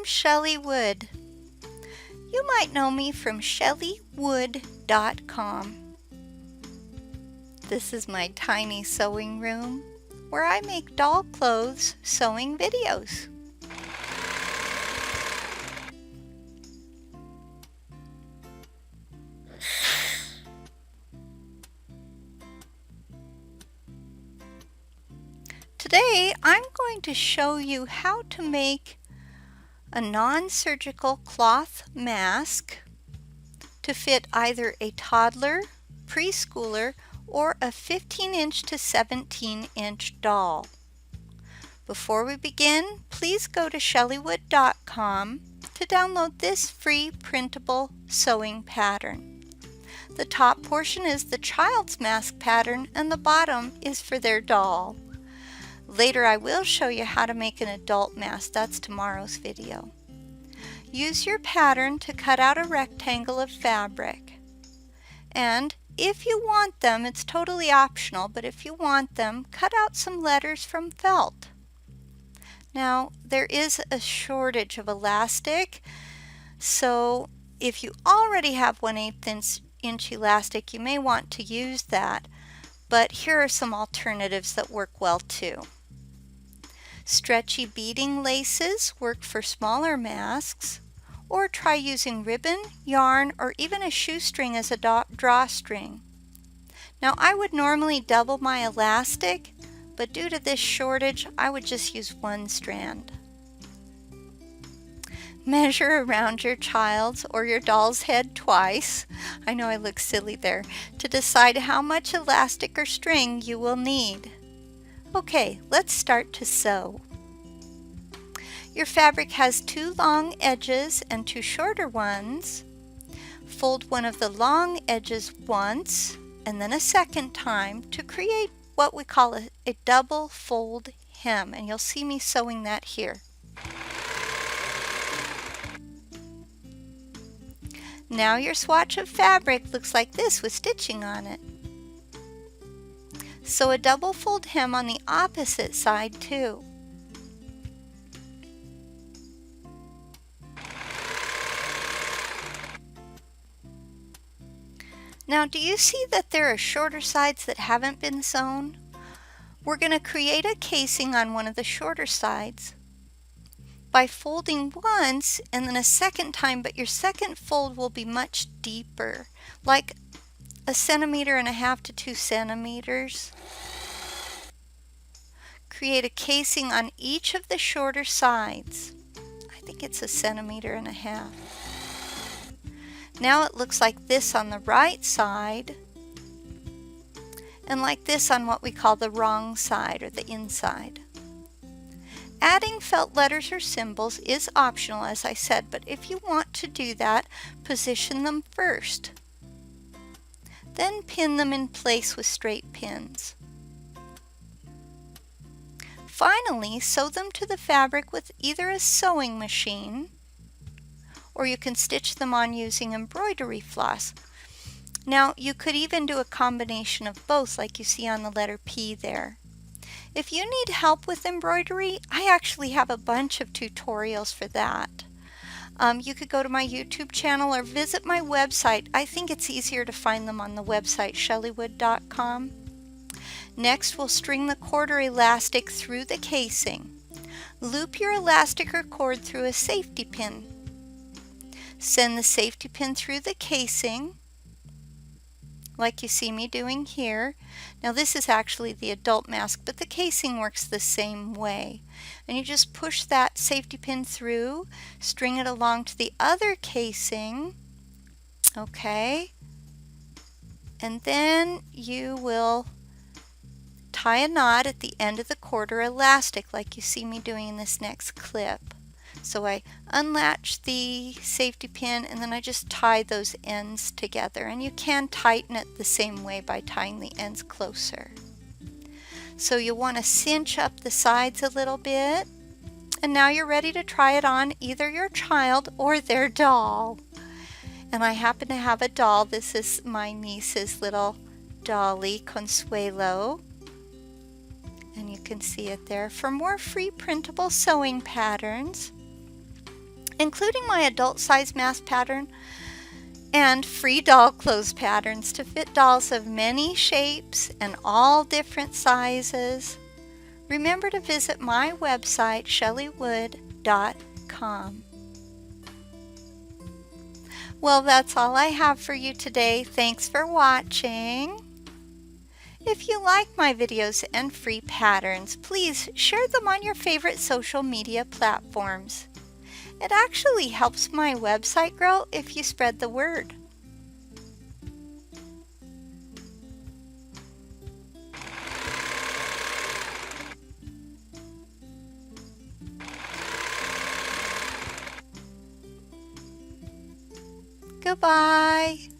I'm Chelly Wood. You might know me from chellywood.com. This is my tiny sewing room where I make doll clothes sewing videos. Today I'm going to show you how to make a non-surgical cloth mask to fit either a toddler, preschooler, or a 15-inch to 17-inch doll. Before we begin, please go to chellywood.com to download this free printable sewing pattern. The top portion is the child's mask pattern and the bottom is for their doll. Later I will show you how to make an adult mask. That's tomorrow's video. Use your pattern to cut out a rectangle of fabric. And if you want them, it's totally optional, but if you want them, cut out some letters from felt. Now, there is a shortage of elastic, so if you already have 1/8 inch elastic, you may want to use that, but here are some alternatives that work well too. Stretchy beading laces work for smaller masks, or try using ribbon, yarn, or even a shoestring as a drawstring. Now I would normally double my elastic, but due to this shortage, I would just use one strand. Measure around your child's or your doll's head twice, I know I look silly there, to decide how much elastic or string you will need. Okay, let's start to sew. Your fabric has 2 long edges and 2 shorter ones. Fold one of the long edges once and then a second time to create what we call a double fold hem, and you'll see me sewing that here. Now your swatch of fabric looks like this with stitching on it. Sew a double fold hem on the opposite side too. Now, do you see that there are shorter sides that haven't been sewn? We're going to create a casing on one of the shorter sides by folding once and then a second time, but your second fold will be much deeper, like 1.5 centimeters to 2 centimeters. Create a casing on each of the shorter sides. I think it's 1.5 centimeters. Now it looks like this on the right side and like this on what we call the wrong side or the inside. Adding felt letters or symbols is optional, as I said, but if you want to do that, position them first. Then pin them in place with straight pins. Finally, sew them to the fabric with either a sewing machine, or you can stitch them on using embroidery floss. Now, you could even do a combination of both, like you see on the letter P there. If you need help with embroidery, I actually have a bunch of tutorials for that. You could go to my YouTube channel or visit my website. I think it's easier to find them on the website, chellywood.com. Next, we'll string the cord or elastic through the casing. Loop your elastic or cord through a safety pin. Send the safety pin through the casing, like you see me doing here. Now this is actually the adult mask, but the casing works the same way. And you just push that safety pin through, string it along to the other casing, okay, and then you will tie a knot at the end of the cord or elastic, like you see me doing in this next clip. So I unlatch the safety pin and then I just tie those ends together, and you can tighten it the same way by tying the ends closer. So you'll want to cinch up the sides a little bit, and now you're ready to try it on either your child or their doll. And I happen to have a doll. This is my niece's little dolly, Consuelo. And you can see it there. For more free printable sewing patterns, including my adult size mask pattern and free doll clothes patterns to fit dolls of many shapes and all different sizes. Remember to visit my website, chellywood.com. Well, that's all I have for you today. Thanks for watching. If you like my videos and free patterns, please share them on your favorite social media platforms. It actually helps my website grow if you spread the word. Goodbye.